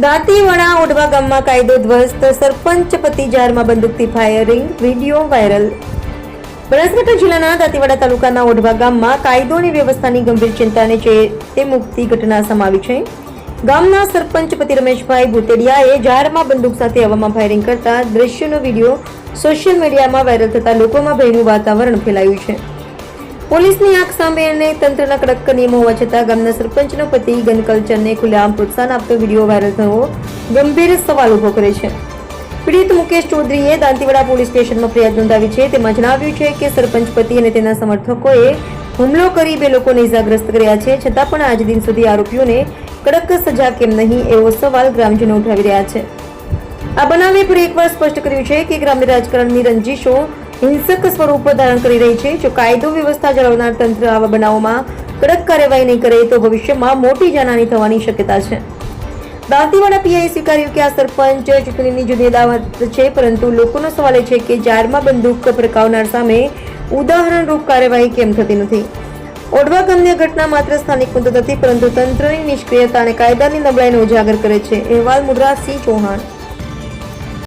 દાંતીવાડા ઓઢવા ગામમાં કાયદો ધ્વસ્ત, સરપંચ પતિ જારમાં બંદૂકથી ફાયરિંગ, વિડીયો વાયરલ। બનાસકાંઠા જિલ્લાના દાંતીવાડા તાલુકાના ઓઢવા ગામમાં કાયદો અને વ્યવસ્થાની ગંભીર ચિંતાને ચેતે મુકતી ઘટના સામે આવી છે। ગામના સરપંચ પતિ રમેશભાઈ ભૂતેડિયાએ જારમાં બંદૂક સાથે હવામાં ફાયરિંગ કરતા દ્રશ્યનો વિડીયો સોશિયલ મીડિયામાં વાયરલ થતા લોકોમાં ભયનું વાતાવરણ ફેલાયું છે। પોલીસની આંખ સામે અને તંત્રના કડક નિયમો હોવા છતાં ગામના સરપંચનો પતિ ગન કલ્ચરને ખુલ્લેઆમ પ્રોત્સાહન આપતો વિડીયો વાયરલ થયો ગંભીર સવાલ ઉભો કરે છે। પીડિત મુકેશ ચૌધરીએ દાંતીવાડા પોલીસ સ્ટેશનમાં ફરિયાદ નોંધાવી છે। તેમાં જણાવ્યું છે કે સરપંચ પતિ અને તેના સમર્થકોએ હુમલો કરી 2 લોકોને ઇજાગ્રસ્ત કર્યા છે, છતાં પણ આજ દિન સુધી આરોપીઓને કડક સજા કેમ નહીં એવો સવાલ ગ્રામજનો ઉઠાવી રહ્યા છે। આ બનાવે ફરી એકવાર સ્પષ્ટ કર્યું છે કે ગ્રામ્ય રાજકારણની રંજીશો હિંસક સ્વરૂપ ધારણ કરી રહી છે। જો કાયદો વ્યવસ્થા જાળવનાર તંત્ર આવા બનાવોમાં કડક કાર્યવાહી નહીં કરે તો ભવિષ્યમાં મોટી જાનહાની થવાની શક્યતા છે। દાંતીવાડા પીઆઈએ સ્વીકાર્યું કે આ સરપંચ ચૂંટણીની જૂની અદાવત છે, પરંતુ લોકોનો સવાલ એ છે કે જારમાં બંદૂક પ્રકાવનાર સામે ઉદાહરણરૂપ કાર્યવાહી કેમ થતી નથી। ઓઢવા ગામની ઘટના માત્ર સ્થાનિક મુદ્દો નથી, પરંતુ તંત્રની નિષ્ક્રિયતા અને કાયદાની નબળાઈને ઉજાગર કરે છે। અહેવાલ મુદ્રાસિંહ ચૌહાણ।